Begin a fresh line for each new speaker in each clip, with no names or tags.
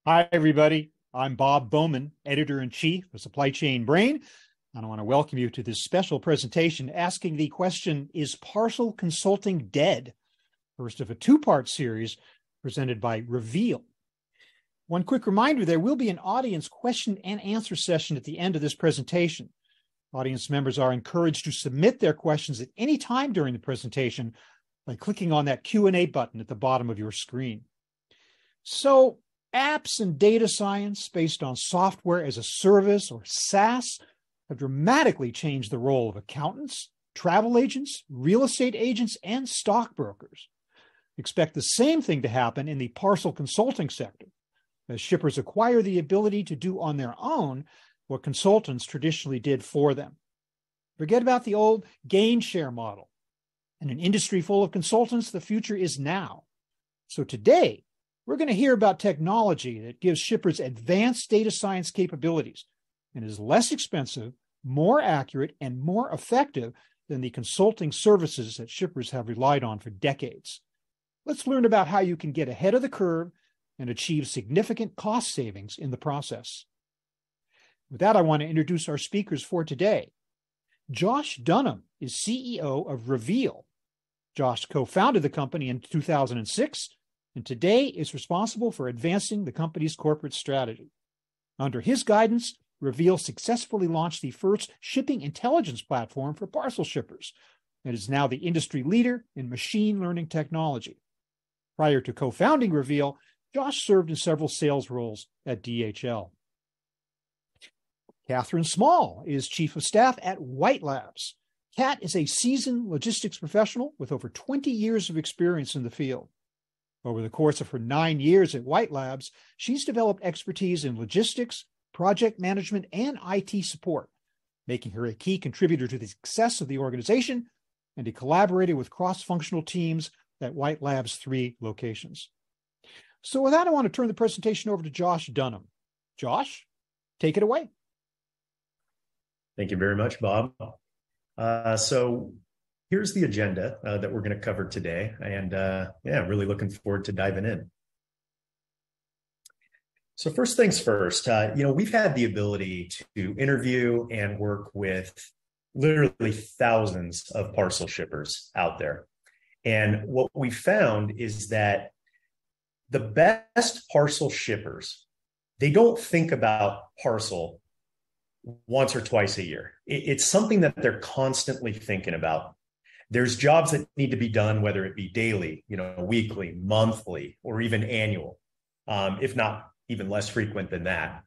Hi, everybody. I'm Bob Bowman, Editor-in-Chief of Supply Chain Brain, and I want to welcome you to this special presentation asking the question, is Parcel Consulting dead? First of a two-part series presented by Reveal. One quick reminder, there will be an audience question and answer session at the end of this presentation. Audience members are encouraged to submit their questions at any time during the presentation by clicking on that Q&A button at the bottom of your screen. So, apps and data science based on software as a service or SaaS have dramatically changed the role of accountants, travel agents, real estate agents, and stockbrokers. Expect the same thing to happen in the parcel consulting sector, as shippers acquire the ability to do on their own what consultants traditionally did for them. Forget about the old gain share model. In an industry full of consultants, the future is now. So today, we're going to hear about technology that gives shippers advanced data science capabilities and is less expensive, more accurate, and more effective than the consulting services that shippers have relied on for decades. Let's learn about how you can get ahead of the curve and achieve significant cost savings in the process. With that, I want to introduce our speakers for today. Josh Dunham is CEO of Reveal. Josh co-founded the company in 2006 and today is responsible for advancing the company's corporate strategy. Under his guidance, Reveal successfully launched the first shipping intelligence platform for parcel shippers and is now the industry leader in machine learning technology. Prior to co-founding Reveal, Josh served in several sales roles at DHL. Catherine Small is Chief of Staff at White Labs. Kat is a seasoned logistics professional with over 20 years of experience in the field. Over the course of her 9 years at White Labs, she's developed expertise in logistics, project management, and IT support, making her a key contributor to the success of the organization and a collaborator with cross-functional teams at White Labs' 3 locations. So with that, I want to turn the presentation over to Josh Dunham. Josh, take it away.
Thank you very much, Bob. So here's the agenda that we're going to cover today. And really looking forward to diving in. So first things first, we've had the ability to interview and work with literally thousands of parcel shippers out there. And what we found is that the best parcel shippers, they don't think about parcel once or twice a year. It's something that they're constantly thinking about. There's jobs that need to be done, whether it be daily, weekly, monthly, or even annual, if not even less frequent than that.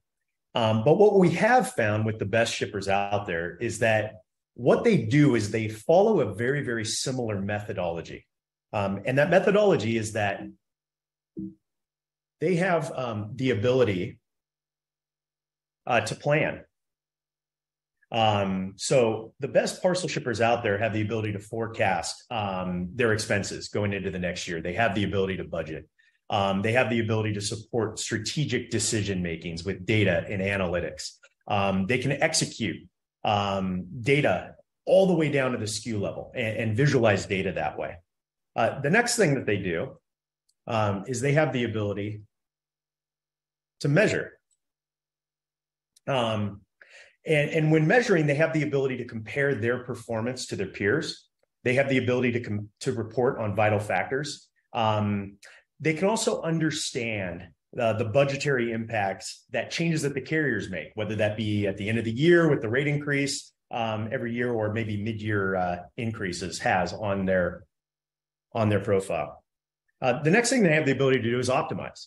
But what we have found with the best shippers out there is that what they do is they follow a very, very similar methodology. And that methodology is that they have the ability to plan. So the best parcel shippers out there have the ability to forecast their expenses going into the next year. They have the ability to budget. They have the ability to support strategic decision makings with data and analytics. They can execute data all the way down to the SKU level and visualize data that way. The next thing that they do is they have the ability to measure. And when measuring, they have the ability to compare their performance to their peers. They have the ability to report on vital factors. They can also understand the budgetary impacts that changes that the carriers make, whether that be at the end of the year with the rate increase every year, or maybe mid-year increases has on their profile. The next thing they have the ability to do is optimize.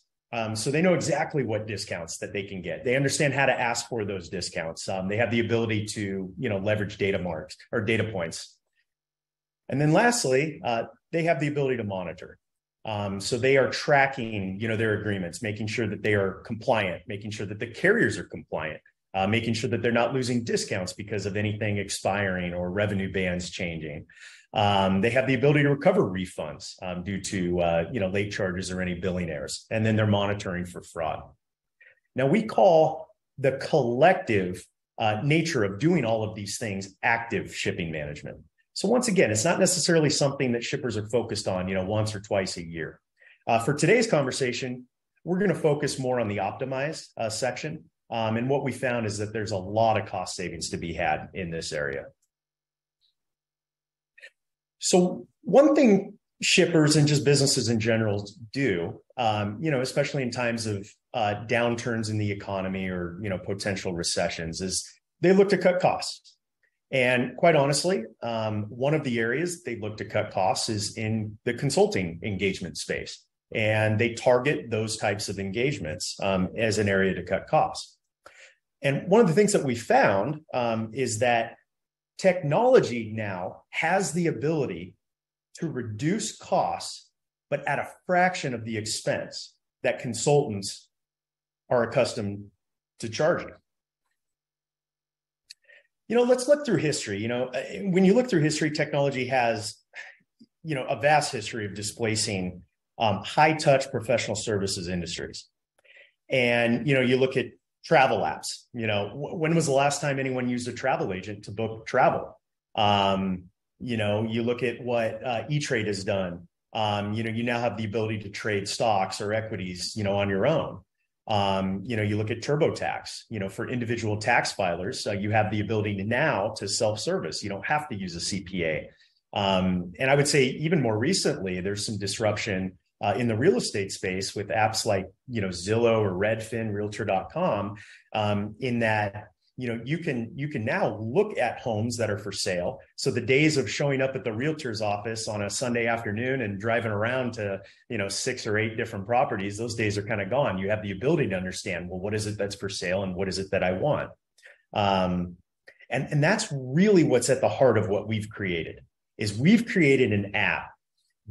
So they know exactly what discounts that they can get. They understand how to ask for those discounts. They have the ability to, leverage data marks or data points. And then lastly, they have the ability to monitor. So they are tracking, their agreements, making sure that they are compliant, making sure that the carriers are compliant, making sure that they're not losing discounts because of anything expiring or revenue bands changing. They have the ability to recover refunds due to late charges or any billing errors, and then they're monitoring for fraud. Now, we call the collective nature of doing all of these things active shipping management. So once again, it's not necessarily something that shippers are focused on, once or twice a year. For today's conversation, We're going to focus more on the optimized section. And what we found is that there's a lot of cost savings to be had in this area. So one thing shippers and just businesses in general do, especially in times of downturns in the economy or, potential recessions, is they look to cut costs. And quite honestly, one of the areas they look to cut costs is in the consulting engagement space. And they target those types of engagements as an area to cut costs. And one of the things that we found is that technology now has the ability to reduce costs, but at a fraction of the expense that consultants are accustomed to charging. Let's look through history. When you look through history, technology has, a vast history of displacing high-touch professional services industries. And, you look at travel apps. When was the last time anyone used a travel agent to book travel? You look at what E-Trade has done. You now have the ability to trade stocks or equities, on your own. You look at TurboTax, for individual tax filers, you have the ability now to self-service. You don't have to use a CPA. And I would say even more recently, there's some disruption in the real estate space with apps like, Zillow or Redfin, Realtor.com, in that, you can now look at homes that are for sale. So the days of showing up at the realtor's office on a Sunday afternoon and driving around to, 6 or 8 different properties, those days are kind of gone. You have the ability to understand, well, what is it that's for sale and what is it that I want? And that's really what's at the heart of what we've created, is we've created an app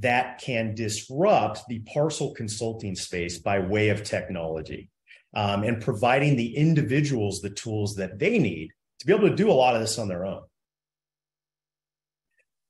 that can disrupt the parcel consulting space by way of technology. And providing the individuals the tools that they need to be able to do a lot of this on their own.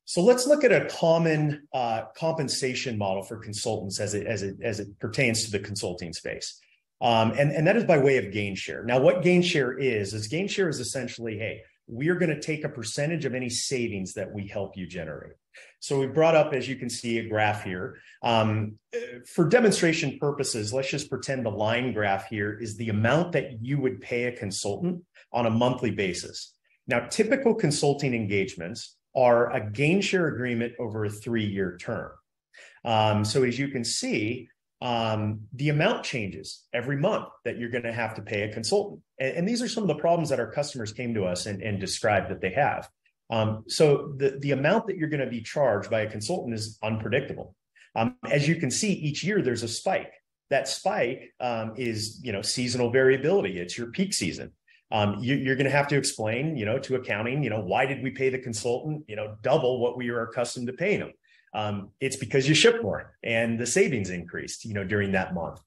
So let's look at a common compensation model for consultants as it pertains to the consulting space. And that is by way of gain share. Now, what gain share is essentially, hey, we are going to take a percentage of any savings that we help you generate. So we brought up, as you can see, a graph here. For demonstration purposes, let's just pretend the line graph here is the amount that you would pay a consultant on a monthly basis. Now, typical consulting engagements are a gain share agreement over a 3-year term. So as you can see, the amount changes every month that you're going to have to pay a consultant. And these are some of the problems that our customers came to us and described that they have. So the amount that you're going to be charged by a consultant is unpredictable. As you can see, each year there's a spike. That spike is, seasonal variability. It's your peak season. You're going to have to explain, to accounting, why did we pay the consultant, double what we were accustomed to paying them? It's because you ship more and the savings increased, during that month.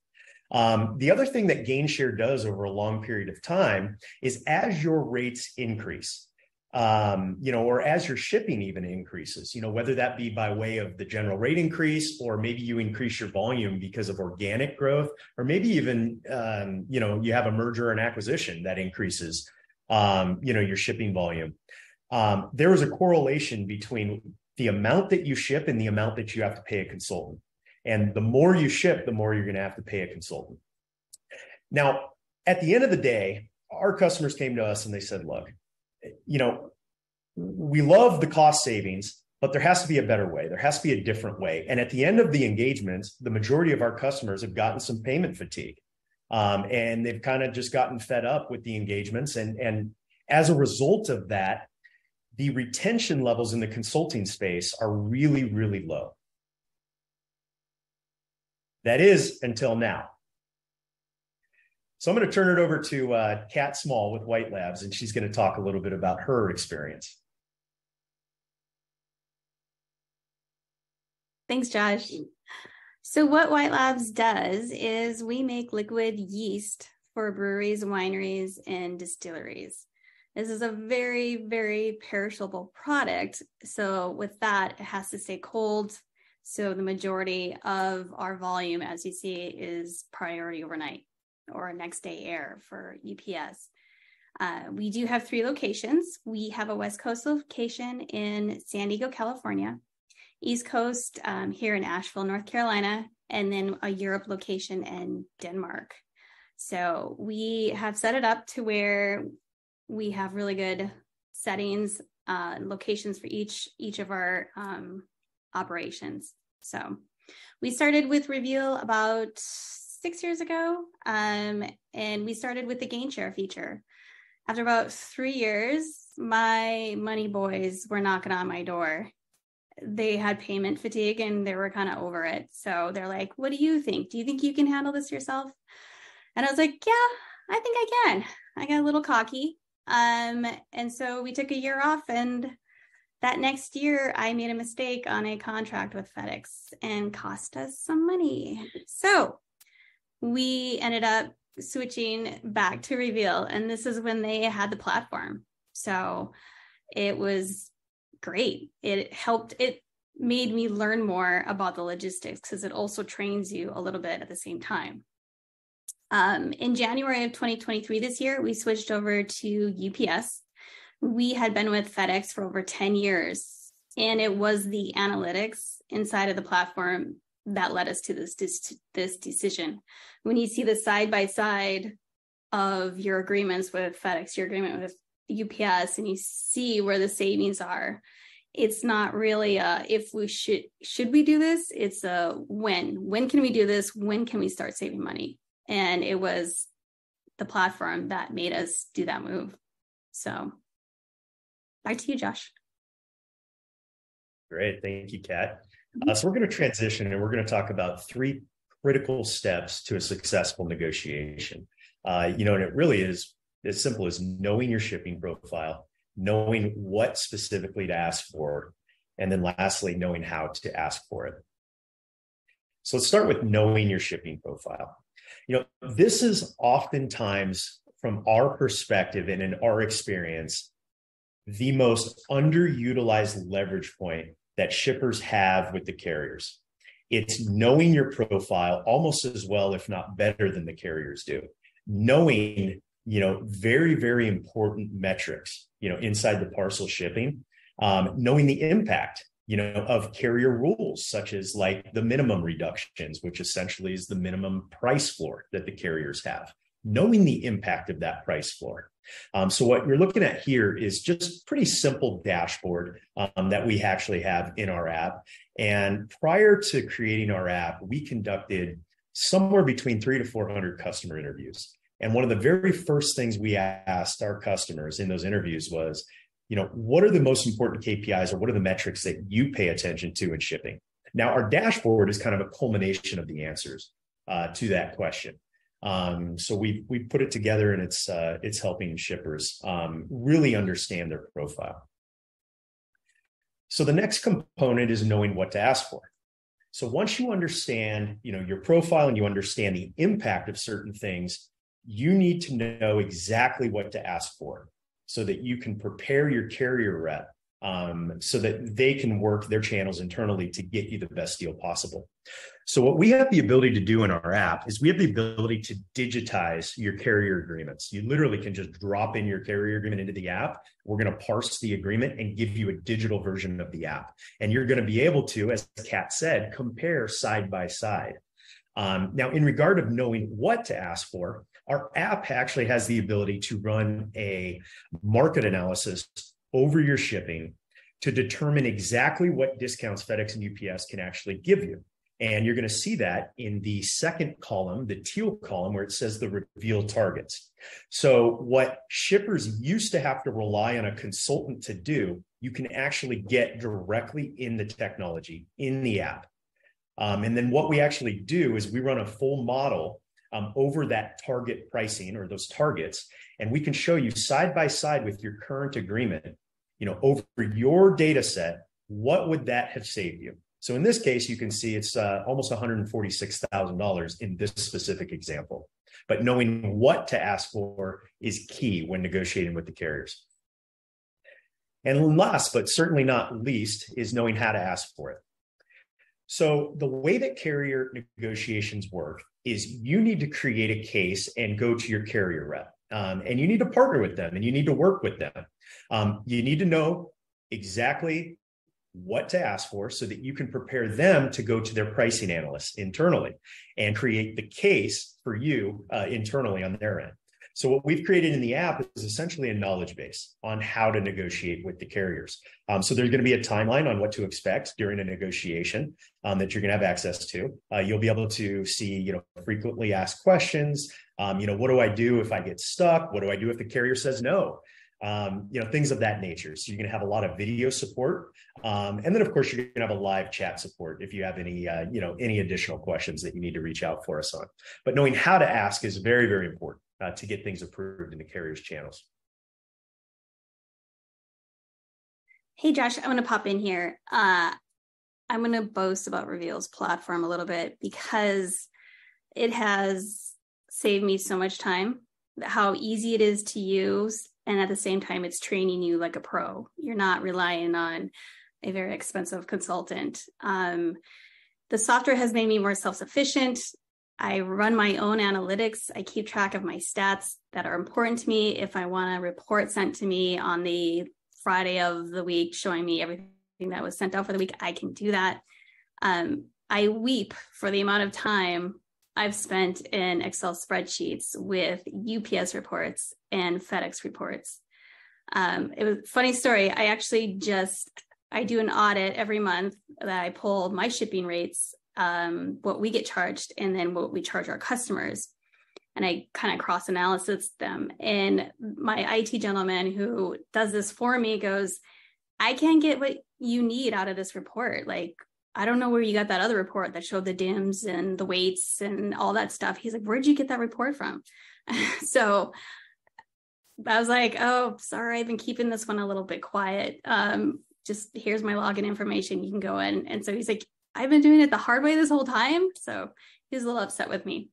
The other thing that gain share does over a long period of time is as your rates increase, or as your shipping even increases, whether that be by way of the general rate increase, or maybe you increase your volume because of organic growth, or maybe even, you have a merger and acquisition that increases, your shipping volume. There is a correlation between the amount that you ship and the amount that you have to pay a consultant. And the more you ship, the more you're going to have to pay a consultant. Now, at the end of the day, our customers came to us and they said, look, we love the cost savings, but there has to be a better way. There has to be a different way. And at the end of the engagements, the majority of our customers have gotten some payment fatigue. And they've kind of just gotten fed up with the engagements. And as a result of that, the retention levels in the consulting space are really, really low. That is until now. So I'm going to turn it over to Kat Small with White Labs, and she's going to talk a little bit about her experience.
Thanks, Josh. So what White Labs does is we make liquid yeast for breweries, wineries, and distilleries. This is a very, very perishable product. So with that, it has to stay cold. So the majority of our volume, as you see, is priority overnight or next day air for UPS. We do have 3 locations. We have a West Coast location in San Diego, California, East Coast here in Asheville, North Carolina, and then a Europe location in Denmark. So we have set it up to where we have really good settings, locations for each of our operations. So we started with Reveal about 6 years ago, and we started with the gain share feature. After about 3 years, my money boys were knocking on my door. They had payment fatigue and they were kind of over it. So they're like, what do you think? Do you think you can handle this yourself? And I was like, yeah, I think I can. I got a little cocky. And so we took a year off, and that next year I made a mistake on a contract with FedEx and cost us some money. So we ended up switching back to Reveal, and this is when they had the platform. So it was great. It made me learn more about the logistics because it also trains you a little bit at the same time. In January of 2023, this year, we switched over to UPS. We had been with FedEx for over 10 years, and it was the analytics inside of the platform that led us to this decision. When you see the side-by-side of your agreements with FedEx, your agreement with UPS, and you see where the savings are, it's not really a if we should we do this, it's a when can we do this, when can we start saving money. And it was the platform that made us do that move. So back to you, Josh.
Great. Thank you, Kat. So we're going to transition, and we're going to talk about 3 critical steps to a successful negotiation. And it really is as simple as knowing your shipping profile, knowing what specifically to ask for, and then lastly, knowing how to ask for it. So let's start with knowing your shipping profile. This is oftentimes, from our perspective and in our experience, the most underutilized leverage point that shippers have with the carriers. It's knowing your profile almost as well, if not better than the carriers do. Knowing, very, very important metrics, inside the parcel shipping, knowing the impact, of carrier rules, such as like the minimum reductions, which essentially is the minimum price floor that the carriers have, knowing the impact of that price floor. So what you're looking at here is just pretty simple dashboard that we actually have in our app. And prior to creating our app, we conducted somewhere between 300 to 400 customer interviews. And one of the very first things we asked our customers in those interviews was, what are the most important KPIs, or what are the metrics that you pay attention to in shipping? Now, our dashboard is kind of a culmination of the answers to that question. So we put it together, and it's helping shippers really understand their profile. So the next component is knowing what to ask for. So once you understand, your profile, and you understand the impact of certain things, you need to know exactly what to ask for, so that you can prepare your carrier rep so that they can work their channels internally to get you the best deal possible. So what we have the ability to do in our app is we have the ability to digitize your carrier agreements. You literally can just drop in your carrier agreement into the app. We're going to parse the agreement and give you a digital version of the app. And you're going to be able to, as Kat said, compare side by side. Now, in regard of knowing what to ask for, our app actually has the ability to run a market analysis over your shipping to determine exactly what discounts FedEx and UPS can actually give you. And you're going to see that in the second column, the teal column, where it says the reveal targets. So what shippers used to have to rely on a consultant to do, you can actually get directly in the technology, in the app. And then what we actually do is we run a full model over that target pricing, or those targets, and we can show you side by side with your current agreement, over your data set, what would that have saved you? So in this case, you can see it's almost $146,000 in this specific example. But knowing what to ask for is key when negotiating with the carriers. And last, but certainly not least, is knowing how to ask for it. So the way that carrier negotiations work is you need to create a case and go to your carrier rep. And you need to partner with them, and you need to work with them. You need to know exactly what to ask for so that you can prepare them to go to their pricing analysts internally and create the case for you internally on their end. So what we've created in the app is essentially a knowledge base on how to negotiate with the carriers. So there's going to be a timeline on what to expect during a negotiation that you're going to have access to. You'll be able to see, frequently asked questions. What do I do if I get stuck? What do I do if the carrier says no? Things of that nature. So you're going to have a lot of video support. And then of course, you're going to have a live chat support if you have any additional questions that you need to reach out for us on. But knowing how to ask is very, very important to get things approved in the carrier's channels.
Hey, Josh, I'm going to pop in here. I'm going to boast about Reveal's platform a little bit because it has saved me so much time, how easy it is to use. And at the same time, it's training you like a pro. You're not relying on a very expensive consultant. The software has made me more self-sufficient. I run my own analytics. I keep track of my stats that are important to me. If I want a report sent to me on the Friday of the week, showing me everything that was sent out for the week, I can do that. I weep for the amount of time I've spent in Excel spreadsheets with UPS reports and FedEx reports. It was a funny story. I do an audit every month that I pull my shipping rates, what we get charged, and then what we charge our customers. And I kind of cross analysis them. And my IT gentleman who does this for me goes, I can't get what you need out of this report. Like, I don't know where you got that other report that showed the DIMs and the weights and all that stuff. He's like, where'd you get that report from? So I was like, oh, sorry, I've been keeping this one a little bit quiet. Just here's my login information. You can go in. And so he's like, I've been doing it the hard way this whole time. So he was a little upset with me.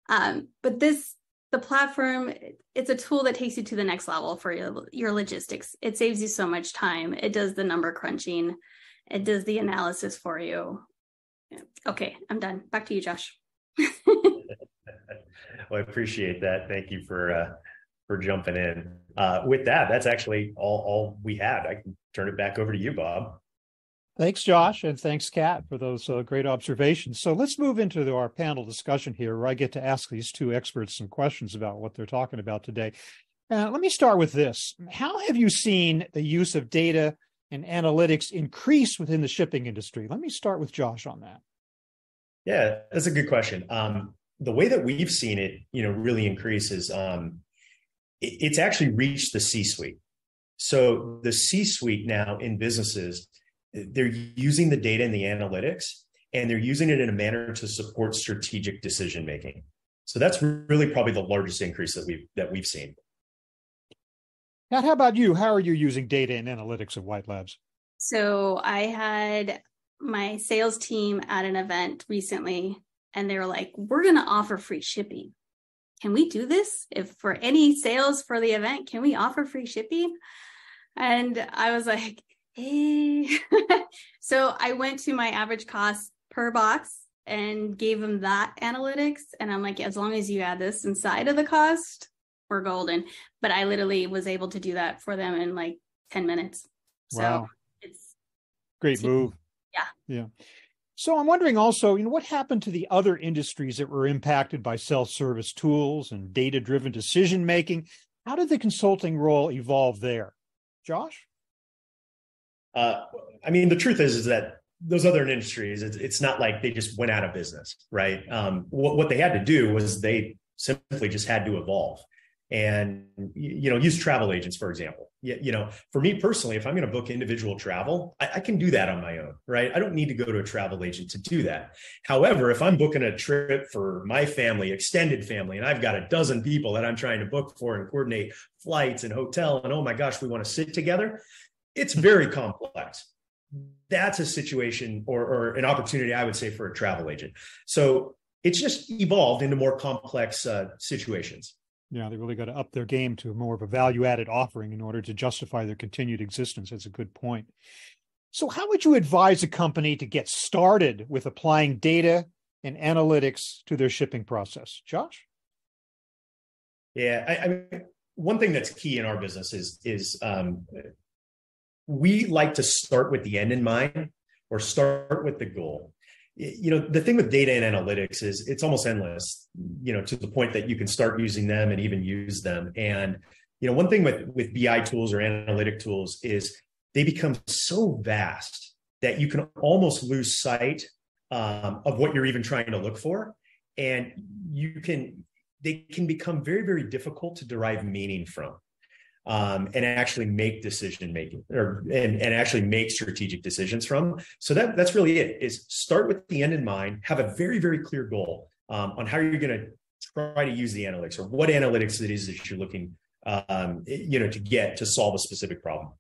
But the platform, it's a tool that takes you to the next level for your logistics. It saves you so much time. It does the number crunching. It does the analysis for you. Okay, I'm done. Back to you, Josh.
Well, I appreciate that. Thank you for jumping in. With that, that's actually all we had. I can turn it back over to you, Bob.
Thanks, Josh, and thanks, Kat, for those great observations. So let's move into our panel discussion here, where I get to ask these two experts some questions about what they're talking about today. Let me start with this. How have you seen the use of data and analytics increase within the shipping industry? Let me start with Josh on that.
Yeah, that's a good question. The way that we've seen it, really increase is it's actually reached the C-suite. So the C-suite now in businesses, they're using the data and the analytics, and they're using it in a manner to support strategic decision making. So that's really probably the largest increase that we've seen.
Pat, how about you? How are you using data and analytics at White Labs?
So I had my sales team at an event recently, and they were like, we're going to offer free shipping. Can we do this? If for any sales for the event, can we offer free shipping? And I was like, hey. So I went to my average cost per box and gave them that analytics. And I'm like, as long as you add this inside of the cost, we're golden. But I literally was able to do that for them in like 10 minutes. So
wow.
It's
great move. Yeah. So I'm wondering also, what happened to the other industries that were impacted by self-service tools and data-driven decision-making? How did the consulting role evolve there? Josh?
The truth is that those other industries, it's not like they just went out of business, right? What they had to do was they simply just had to evolve and, use travel agents, for example. For me personally, if I'm going to book individual travel, I can do that on my own, right? I don't need to go to a travel agent to do that. However, if I'm booking a trip for my family, extended family, and I've got a dozen people that I'm trying to book for and coordinate flights and hotel, and oh my gosh, we want to sit together, it's very complex. That's a situation or an opportunity, I would say, for a travel agent. So it's just evolved into more complex situations.
Yeah, they really got to up their game to more of a value-added offering in order to justify their continued existence. That's a good point. So how would you advise a company to get started with applying data and analytics to their shipping process? Josh?
Yeah, one thing that's key in our business is we like to start with the end in mind or start with the goal. The thing with data and analytics is it's almost endless, to the point that you can start using them and even use them. And, one thing with BI tools or analytic tools is they become so vast that you can almost lose sight of what you're even trying to look for. And they can become very, very difficult to derive meaning from. And actually make decision making and actually make strategic decisions from. So that's really it, is start with the end in mind, have a very, very clear goal on how you're going to try to use the analytics or what analytics it is that you're looking, to get to solve a specific problem.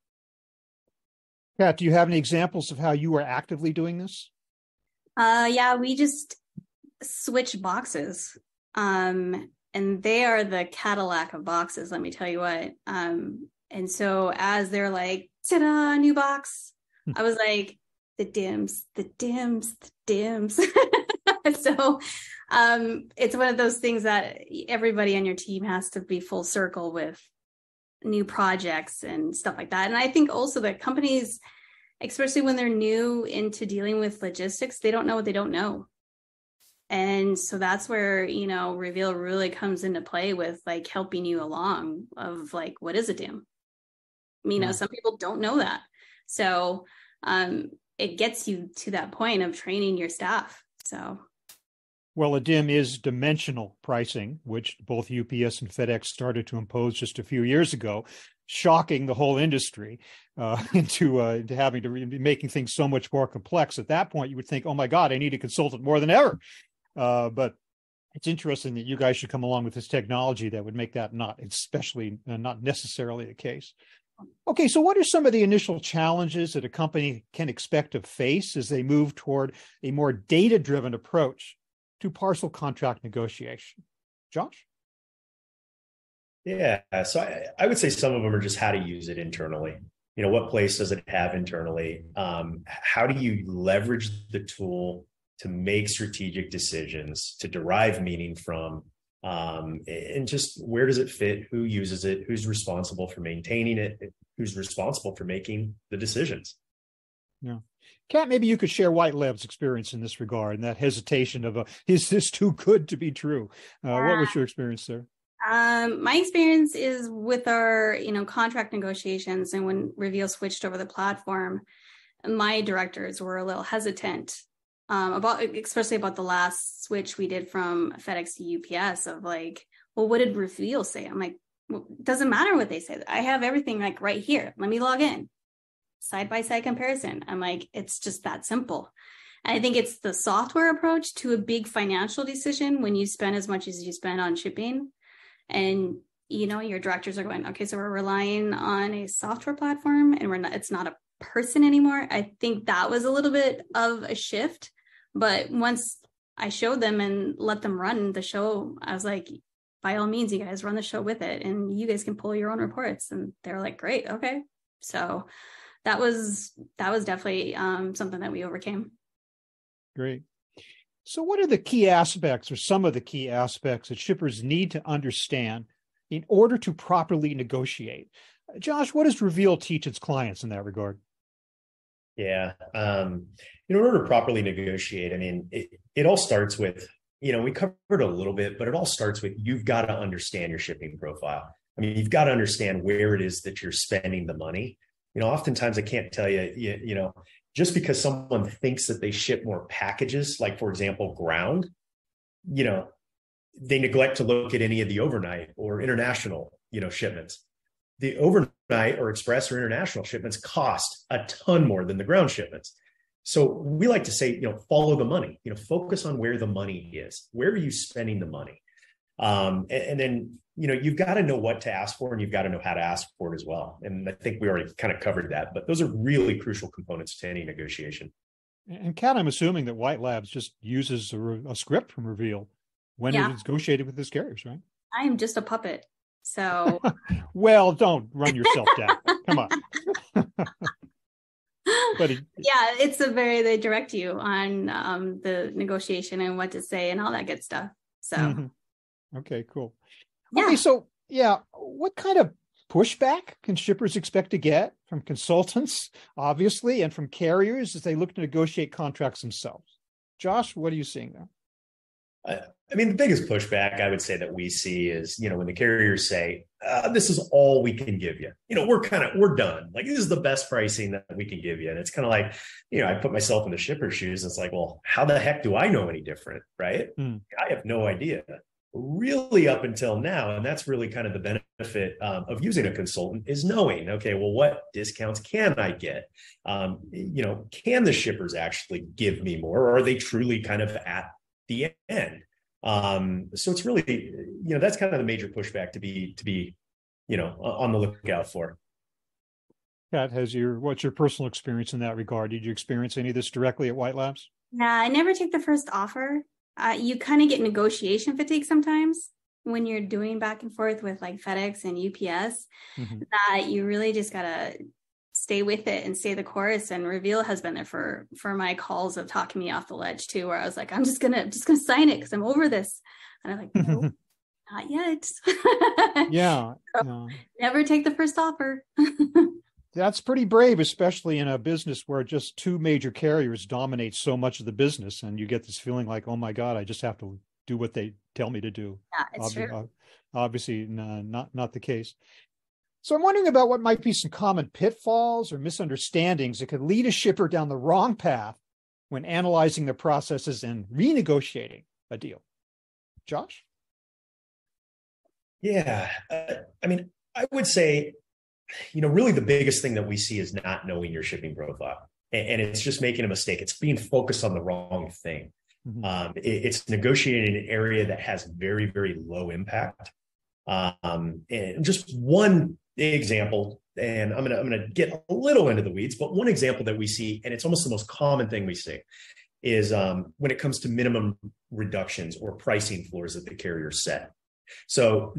Kat, do you have any examples of how you are actively doing this?
Yeah, we just switch boxes. And they are the Cadillac of boxes, let me tell you what. And so as they're like, ta-da, new box, I was like, the dims. So it's one of those things that everybody on your team has to be full circle with new projects and stuff like that. And I think also that companies, especially when they're new into dealing with logistics, they don't know what they don't know. And so that's where, Reveal really comes into play with like helping you along of like, what is a DIM? Some people don't know that. So it gets you to that point of training your staff. So.
Well, a DIM is dimensional pricing, which both UPS and FedEx started to impose just a few years ago, shocking the whole industry into having to be making things so much more complex. At that point, you would think, oh my God, I need a consultant more than ever. But it's interesting that you guys should come along with this technology that would make that not necessarily the case. Okay, so what are some of the initial challenges that a company can expect to face as they move toward a more data-driven approach to parcel contract negotiation? Josh?
Yeah, so I would say some of them are just how to use it internally. What place does it have internally? How do you leverage the tool to make strategic decisions, to derive meaning from, and just where does it fit? Who uses it? Who's responsible for maintaining it? Who's responsible for making the decisions?
Yeah. Kat, maybe you could share White Lab's experience in this regard and that hesitation of, is this too good to be true? What was your experience there?
My experience is with our, contract negotiations, and when Reveal switched over the platform, my directors were a little hesitant especially about the last switch we did from FedEx to UPS of like, well, what did Reveal say? I'm like, well, it doesn't matter what they say. I have everything like right here. Let me log in. Side-by-side comparison. I'm like, it's just that simple. And I think it's the software approach to a big financial decision when you spend as much as you spend on shipping. And, your directors are going, okay, so we're relying on a software platform and it's not a person anymore. I think that was a little bit of a shift. But once I showed them and let them run the show, I was like, by all means, you guys run the show with it and you guys can pull your own reports. And they're like, great. Okay. So that was definitely something that we overcame.
Great. So what are the key aspects or some of the key aspects that shippers need to understand in order to properly negotiate? Josh, what does Reveal teach its clients in that regard?
Yeah. In order to properly negotiate, it all starts with, we covered a little bit, but it all starts with, you've got to understand your shipping profile. You've got to understand where it is that you're spending the money. Oftentimes I can't tell you, just because someone thinks that they ship more packages, like for example, ground, they neglect to look at any of the overnight or international, shipments. The overnight or express or international shipments cost a ton more than the ground shipments. So we like to say, follow the money, focus on where the money is. Where are you spending the money? And then, you've got to know what to ask for and you've got to know how to ask for it as well. And I think we already kind of covered that, but those are really crucial components to any negotiation.
And Kat, I'm assuming that White Labs just uses a script from Reveal when it is negotiated with its carriers, right?
I am just a puppet. So,
well, don't run yourself down. Come on. But
they direct you on the negotiation and what to say and all that good stuff. So,
Okay, cool.
Yeah.
Okay, so what kind of pushback can shippers expect to get from consultants, obviously, and from carriers as they look to negotiate contracts themselves? Josh, what are you seeing there?
I mean, the biggest pushback I would say that we see is, when the carriers say, this is all we can give you. We're done. Like, this is the best pricing that we can give you. And it's kind of like, I put myself in the shipper's shoes. It's like, well, how the heck do I know any different? Right. I have no idea. Really up until now. And that's really kind of the benefit of using a consultant is knowing, okay, well, what discounts can I get? Can the shippers actually give me more, or are they truly kind of at the end? So it's really, that's kind of the major pushback to be, on the lookout for.
Kat, what's your personal experience in that regard? Did you experience any of this directly at White Labs?
Yeah, I never take the first offer. You kind of get negotiation fatigue sometimes when you're doing back and forth with like FedEx and UPS, that you really just gotta stay with it and stay the course. And Reveal has been there for my calls of talking me off the ledge too, where I was like, I'm just gonna sign it because I'm over this. And I'm like, no, not yet.
Yeah.
So, never take the first offer.
That's pretty brave, especially in a business where just two major carriers dominate so much of the business. And you get this feeling like, oh my God, I just have to do what they tell me to do.
Yeah, it's true.
Obviously not the case. So I'm wondering about what might be some common pitfalls or misunderstandings that could lead a shipper down the wrong path when analyzing the processes and renegotiating a deal. Josh?
Yeah. I would say, really the biggest thing that we see is not knowing your shipping profile. And it's just making a mistake. It's being focused on the wrong thing. It's negotiating an area that has very, very low impact. And just one example, and I'm gonna get a little into the weeds, but one example that we see, and it's almost the most common thing we see, is when it comes to minimum reductions or pricing floors that the carriers set. So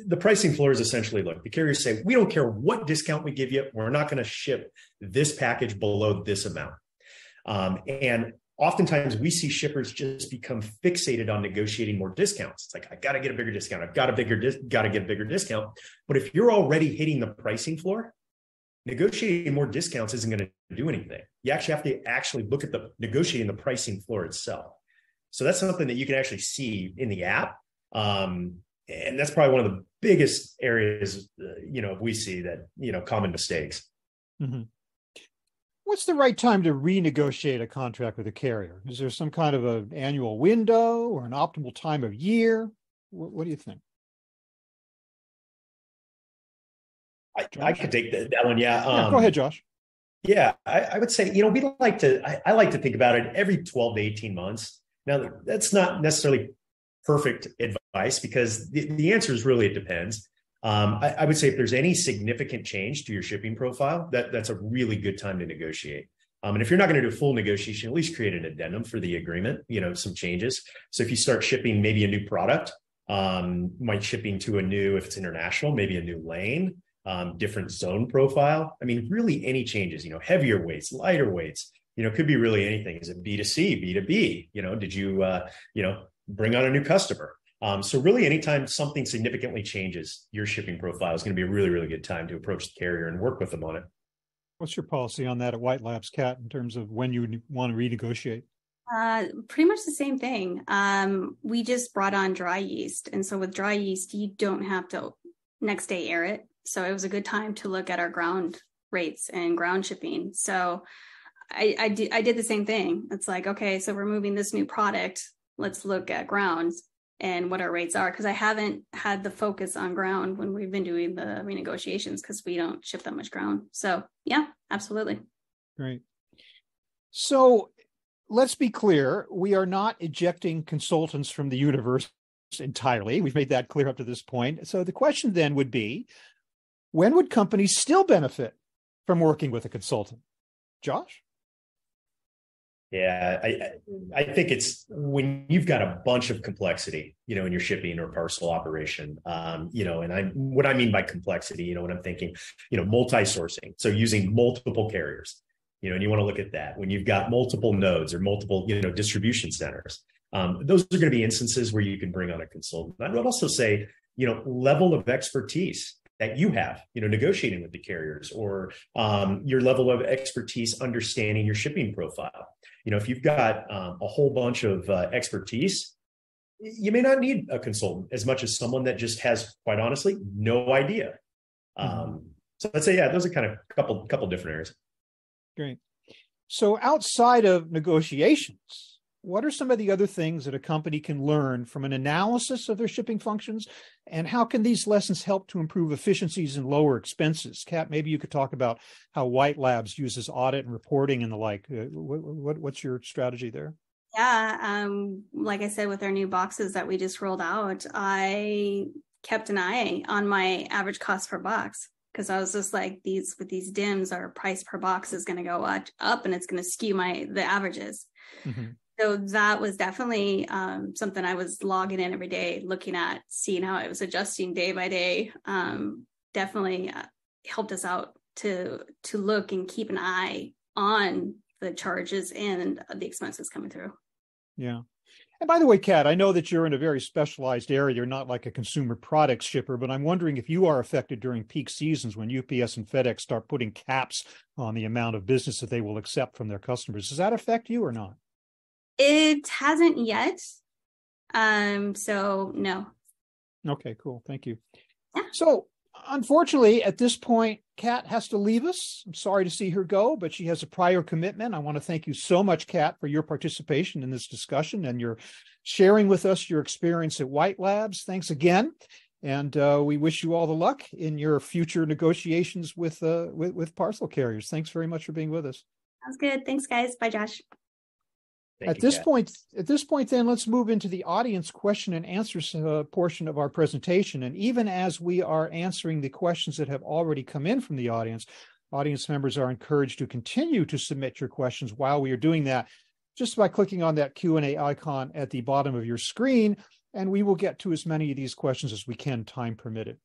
the pricing floor is essentially, look, the carriers say, we don't care what discount we give you, we're not going to ship this package below this amount. And oftentimes we see shippers just become fixated on negotiating more discounts. It's like, I got to get a bigger discount. I've got to get a bigger discount. But if you're already hitting the pricing floor, negotiating more discounts isn't going to do anything. You actually have to look at negotiating the pricing floor itself. So that's something that you can actually see in the app. And that's probably one of the biggest areas, we see that, common mistakes.
What's the right time to renegotiate a contract with a carrier? Is there some kind of an annual window or an optimal time of year? What do you think?
I could take that one. Yeah.
Go ahead, Josh.
Yeah, I would say, I like to think about it every 12 to 18 months. Now, that's not necessarily perfect advice because the answer is really, it depends. I would say if there's any significant change to your shipping profile, that's a really good time to negotiate. And if you're not going to do a full negotiation, at least create an addendum for the agreement, some changes. So if you start shipping maybe a new product, might shipping to if it's international, maybe a new lane, different zone profile. I mean, really any changes, heavier weights, lighter weights, could be really anything. Is it B2C, B2B? Did you, bring on a new customer? So really anytime something significantly changes your shipping profile is going to be a really, really good time to approach the carrier and work with them on it.
What's your policy on that at White Labs, Kat, in terms of when you want to renegotiate?
Pretty much the same thing. We just brought on dry yeast. And so with dry yeast, you don't have to next day air it. So it was a good time to look at our ground rates and ground shipping. So I did the same thing. It's like, okay, so we're moving this new product. Let's look at grounds and what our rates are. Because I haven't had the focus on ground when we've been doing the renegotiations because we don't ship that much ground. So yeah, absolutely.
Great. So let's be clear. We are not ejecting consultants from the universe entirely. We've made that clear up to this point. So the question then would be, when would companies still benefit from working with a consultant? Josh?
Yeah, I think it's when you've got a bunch of complexity, in your shipping or parcel operation, and what I mean by complexity, when I'm thinking, multi-sourcing. So using multiple carriers, and you want to look at that when you've got multiple nodes or multiple, distribution centers. Those are going to be instances where you can bring on a consultant. I would also say, level of expertise that you have, negotiating with the carriers, or your level of expertise understanding your shipping profile. If you've got a whole bunch of expertise, you may not need a consultant as much as someone that just has, quite honestly, no idea. So I'd say, yeah, those are kind of a couple different areas.
Great. So outside of negotiations, what are some of the other things that a company can learn from an analysis of their shipping functions? And how can these lessons help to improve efficiencies and lower expenses? Kat, maybe you could talk about how White Labs uses audit and reporting and the like. What's your strategy there?
Yeah, like I said, with our new boxes that we just rolled out, I kept an eye on my average cost per box, because I was just like, with these DIMs, our price per box is going to go up and it's going to skew the averages. Mm-hmm. So that was definitely something I was logging in every day, looking at, seeing how it was adjusting day by day. Definitely helped us out to look and keep an eye on the charges and the expenses coming through.
Yeah. And by the way, Kat, I know that you're in a very specialized area. You're not like a consumer products shipper, but I'm wondering if you are affected during peak seasons when UPS and FedEx start putting caps on the amount of business that they will accept from their customers. Does that affect you or not?
It hasn't yet. So no.
Okay, cool. Thank you.
Yeah.
So unfortunately, at this point, Kat has to leave us. I'm sorry to see her go, but she has a prior commitment. I want to thank you so much, Kat, for your participation in this discussion and your sharing with us your experience at White Labs. Thanks again. And we wish you all the luck in your future negotiations with parcel carriers. Thanks very much for being with us.
Sounds good. Thanks, guys. Bye, Josh.
At this point, then, let's move into the audience question and answers portion of our presentation. And even as we are answering the questions that have already come in from the audience members are encouraged to continue to submit your questions while we are doing that, just by clicking on that Q&A icon at the bottom of your screen, and we will get to as many of these questions as we can, time permitted.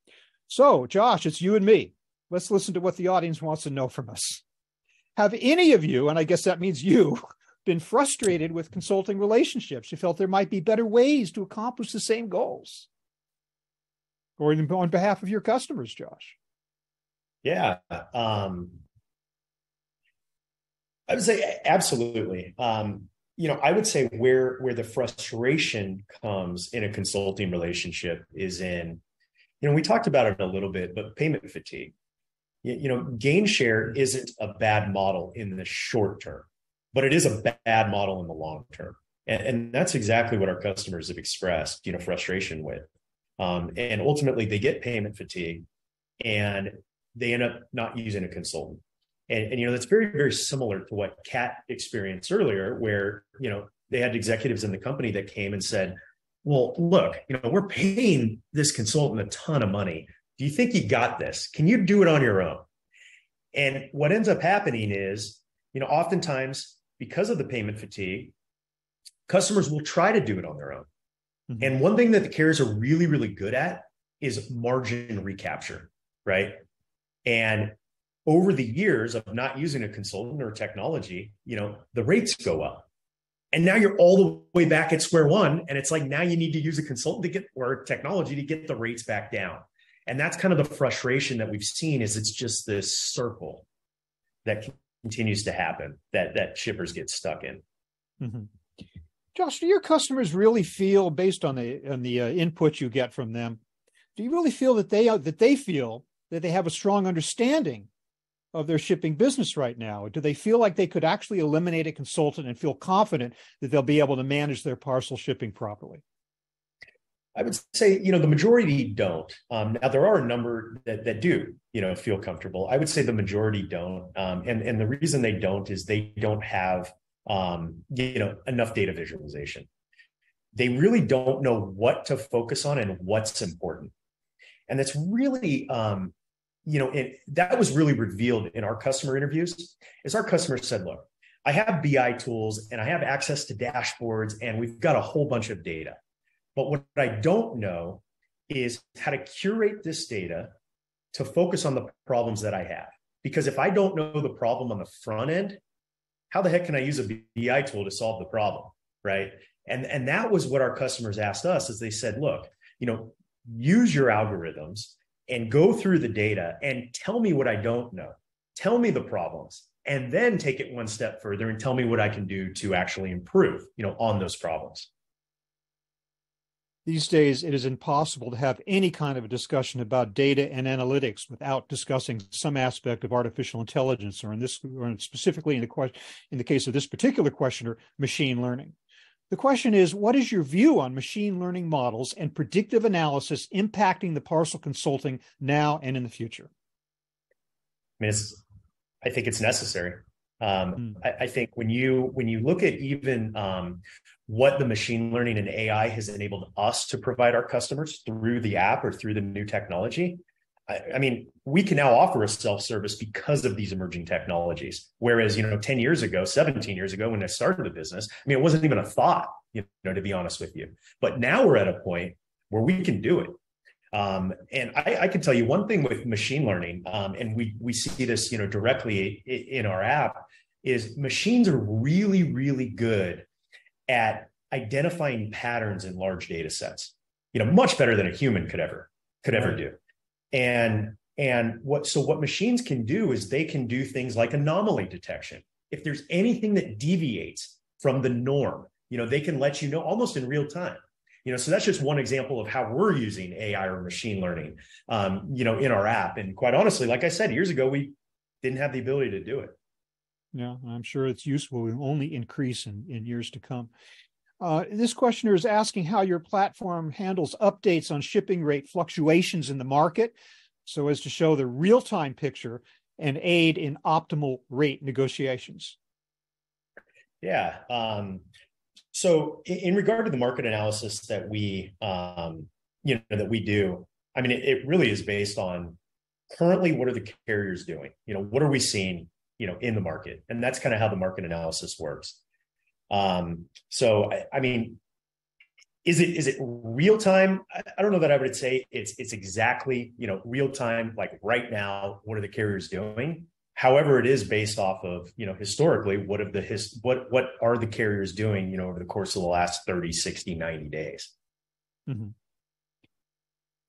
So, Josh, it's you and me. Let's listen to what the audience wants to know from us. Have any of you, and I guess that means you, been frustrated with consulting relationships? You felt there might be better ways to accomplish the same goals? Or on behalf of your customers, Josh?
Yeah. I would say absolutely. I would say where the frustration comes in a consulting relationship is in, we talked about it a little bit, but payment fatigue. Gain share isn't a bad model in the short term, but it is a bad model in the long term. And that's exactly what our customers have expressed, frustration with. And ultimately they get payment fatigue and they end up not using a consultant. And that's very, very similar to what Kat experienced earlier, where, they had executives in the company that came and said, well, look, we're paying this consultant a ton of money. Do you think you got this? Can you do it on your own? And what ends up happening is, oftentimes, because of the payment fatigue, customers will try to do it on their own. Mm-hmm. And one thing that the carriers are really, really good at is margin recapture, right? And over the years of not using a consultant or technology, the rates go up. And now you're all the way back at square one. And it's like, now you need to use a consultant or technology to get the rates back down. And that's kind of the frustration that we've seen, is it's just this circle that continues to happen that shippers get stuck in.
Mm-hmm. Josh, do your customers really feel, based on the input you get from them, do you really feel that they feel that they have a strong understanding of their shipping business right now? Do they feel like they could actually eliminate a consultant and feel confident that they'll be able to manage their parcel shipping properly?
I would say, the majority don't. Now, there are a number that do, feel comfortable. I would say the majority don't. And the reason they don't is they don't have, enough data visualization. They really don't know what to focus on and what's important. And that's really, that was really revealed in our customer interviews, is our customers said, look, I have BI tools and I have access to dashboards and we've got a whole bunch of data. But what I don't know is how to curate this data to focus on the problems that I have. Because if I don't know the problem on the front end, how the heck can I use a BI tool to solve the problem, right? And that was what our customers asked us, is they said, look, use your algorithms and go through the data and tell me what I don't know. Tell me the problems, and then take it one step further and tell me what I can do to actually improve, on those problems.
These days, it is impossible to have any kind of a discussion about data and analytics without discussing some aspect of artificial intelligence, or specifically in the case of this particular questioner, machine learning. The question is, what is your view on machine learning models and predictive analysis impacting the parcel consulting now and in the future?
I think it's necessary. I think when you look at even what the machine learning and AI has enabled us to provide our customers through the app or through the new technology, we can now offer a self-service because of these emerging technologies. Whereas, 10 years ago, 17 years ago, when I started the business, it wasn't even a thought, to be honest with you. But now we're at a point where we can do it. And I can tell you one thing with machine learning, and we see this, directly in our app, is machines are really, really good at identifying patterns in large data sets, much better than a human could ever do. And what machines can do is they can do things like anomaly detection. If there's anything that deviates from the norm, they can let you know almost in real time. So that's just one example of how we're using AI or machine learning, in our app. And quite honestly, like I said, years ago, we didn't have the ability to do it.
Yeah, I'm sure it's useful. It will only increase in years to come. This questioner is asking how your platform handles updates on shipping rate fluctuations in the market so as to show the real-time picture and aid in optimal rate negotiations.
Yeah. So in regard to the market analysis that we do, it really is based on currently what are the carriers doing? What are we seeing, in the market? And that's kind of how the market analysis works. Is it real time? I don't know that I would say it's exactly, real time, like right now, what are the carriers doing? However, it is based off of, historically, what are the carriers doing, over the course of the last 30, 60, 90 days?
Mm-hmm.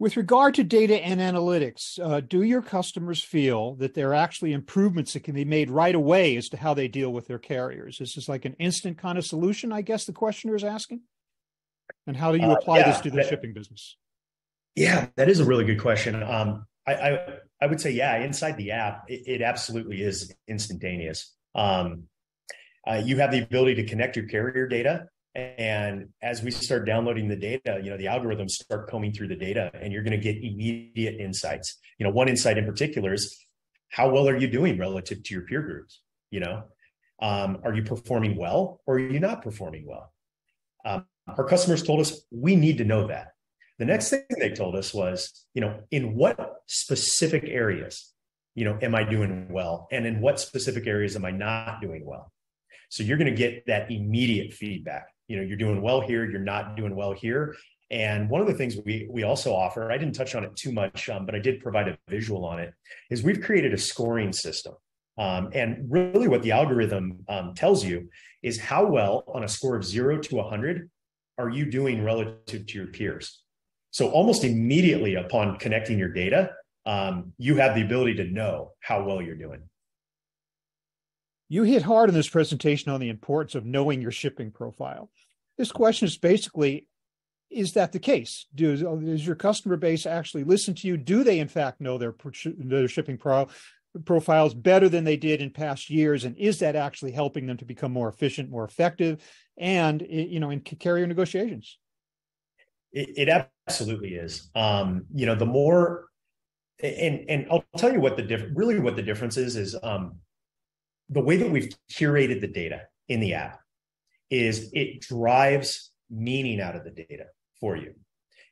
With regard to data and analytics, do your customers feel that there are actually improvements that can be made right away as to how they deal with their carriers? Is this like an instant kind of solution, I guess the questioner is asking? And how do you apply this to the shipping business?
Yeah, that is a really good question. I would say, inside the app, it absolutely is instantaneous. You have the ability to connect your carrier data. And as we start downloading the data, the algorithms start combing through the data, and you're going to get immediate insights. One insight in particular is, how well are you doing relative to your peer groups? Are you performing well, or are you not performing well? Our customers told us we need to know that. The next thing they told us was, in what specific areas, am I doing well? And in what specific areas am I not doing well? So you're going to get that immediate feedback. You're doing well here, you're not doing well here. And one of the things we also offer, I didn't touch on it too much, but I did provide a visual on it, is we've created a scoring system. And really what the algorithm tells you is how well, on a score of 0 to 100, are you doing relative to your peers? So almost immediately upon connecting your data, you have the ability to know how well you're doing.
You hit hard in this presentation on the importance of knowing your shipping profile. This question is basically, is that the case? Does your customer base actually listen to you? Do they, in fact, know their shipping profiles better than they did in past years? And is that actually helping them to become more efficient, more effective, and, in carrier negotiations?
It absolutely is. The more, and I'll tell you what the difference is the way that we've curated the data in the app is it drives meaning out of the data for you.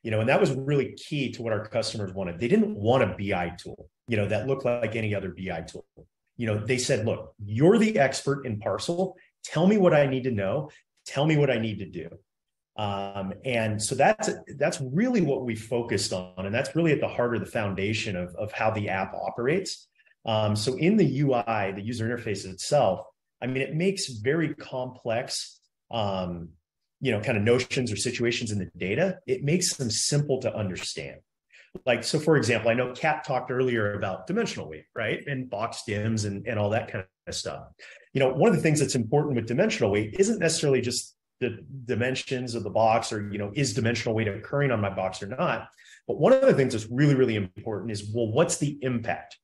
And that was really key to what our customers wanted. They didn't want a BI tool, that looked like any other BI tool. They said, look, you're the expert in parcel. Tell me what I need to know. Tell me what I need to do. And so that's really what we focused on. And that's really at the heart of the foundation of how the app operates. So in the UI, the user interface itself, it makes very complex, kind of notions or situations in the data. It makes them simple to understand. Like, so for example, I know Kat talked earlier about dimensional weight, right? And box dims and all that kind of stuff. One of the things that's important with dimensional weight isn't necessarily just the dimensions of the box or, is dimensional weight occurring on my box or not? But one of the things that's really, really important is, well, what's the impact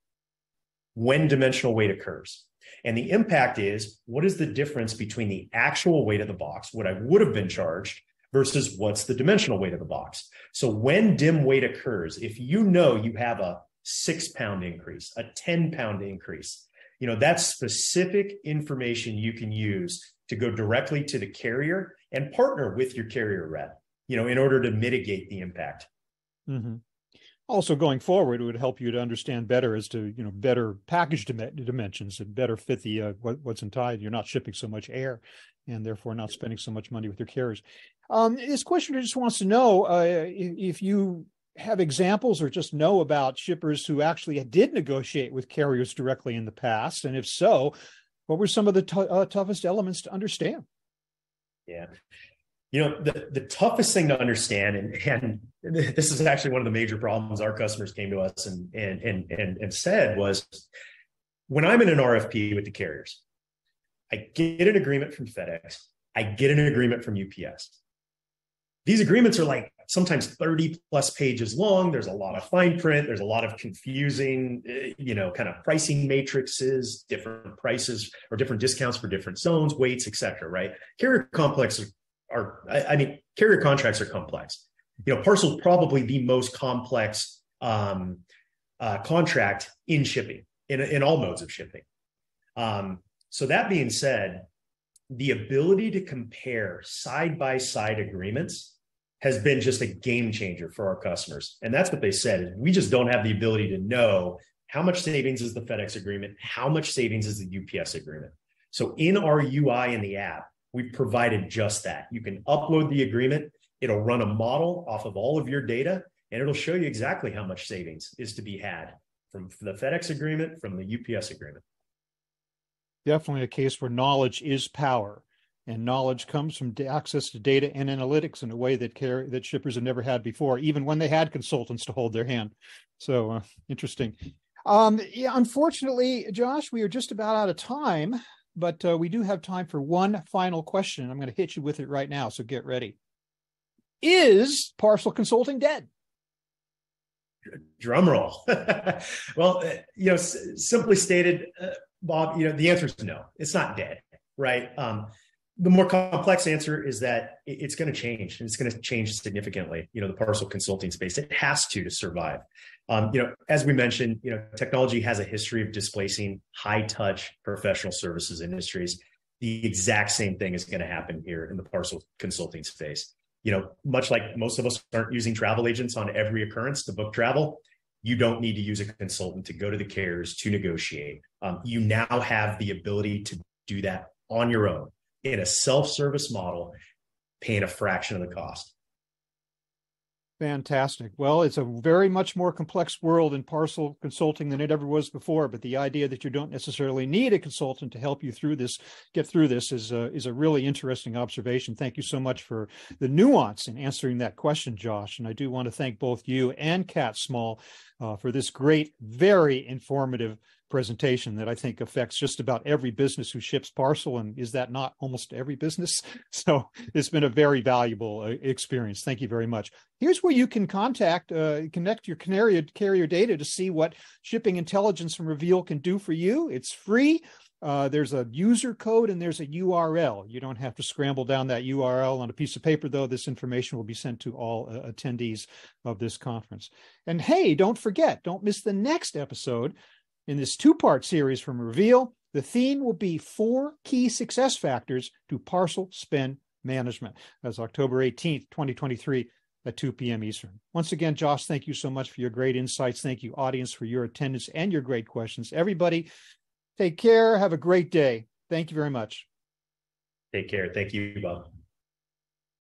when dimensional weight occurs? And the impact is, what is the difference between the actual weight of the box, what I would have been charged, versus what's the dimensional weight of the box? So when dim weight occurs, if you have a 6-pound increase, a 10-pound increase, that's specific information you can use to go directly to the carrier and partner with your carrier rep, in order to mitigate the impact.
Mm-hmm. Also, going forward, it would help you to understand better as to, better package dimensions and better fit the what's inside. You're not shipping so much air and therefore not spending so much money with your carriers. This questioner just wants to know if you have examples or just know about shippers who actually did negotiate with carriers directly in the past. And if so, what were some of the toughest elements to understand?
Yeah. The toughest thing to understand, and this is actually one of the major problems our customers came to us and said was, when I'm in an RFP with the carriers, I get an agreement from FedEx, I get an agreement from UPS. These agreements are like sometimes 30 plus pages long. There's a lot of fine print. There's a lot of confusing, kind of pricing matrices, different prices or different discounts for different zones, weights, et cetera, right? Carrier contracts are complex. Parcel is probably the most complex contract in shipping, in all modes of shipping. So that being said, the ability to compare side-by-side agreements has been just a game changer for our customers. And that's what they said, is we just don't have the ability to know how much savings is the FedEx agreement, how much savings is the UPS agreement. So in our UI in the app, we've provided just that. You can upload the agreement, it'll run a model off of all of your data, and it'll show you exactly how much savings is to be had from the FedEx agreement, from the UPS agreement.
Definitely a case where knowledge is power, and knowledge comes from access to data and analytics in a way that shippers have never had before, even when they had consultants to hold their hand. So interesting. Unfortunately, Josh, we are just about out of time, but we do have time for one final question. I'm going to hit you with it right now, so get ready. Is Parcel Consulting dead?
Drum roll. Well, simply stated, Bob, the answer is no. It's not dead, right? The more complex answer is that it's going to change, and it's going to change significantly. The parcel consulting space, it has to survive. As we mentioned, technology has a history of displacing high-touch professional services industries. The exact same thing is going to happen here in the parcel consulting space. Much like most of us aren't using travel agents on every occurrence to book travel, you don't need to use a consultant to go to the carriers to negotiate. You now have the ability to do that on your own in a self-service model, paying a fraction of the cost.
Fantastic. Well, it's a very much more complex world in parcel consulting than it ever was before. But the idea that you don't necessarily need a consultant to help you get through this is a really interesting observation. Thank you so much for the nuance in answering that question, Josh. And I do want to thank both you and Kat Small for this great, very informative presentation that I think affects just about every business who ships parcel. And is that not almost every business? So it's been a very valuable experience. Thank you very much. Here's where you can connect your carrier data to see what shipping intelligence from Reveal can do for you. It's free. There's a user code and there's a URL. You don't have to scramble down that URL on a piece of paper, though. This information will be sent to all attendees of this conference. And hey, don't miss the next episode in this two-part series from Reveal. The theme will be 4 key success factors to parcel spend management. That's October 18th, 2023 at 2 p.m. Eastern. Once again, Josh, thank you so much for your great insights. Thank you, audience, for your attendance and your great questions. Everybody, take care. Have a great day. Thank you very much.
Take care. Thank you, Bob.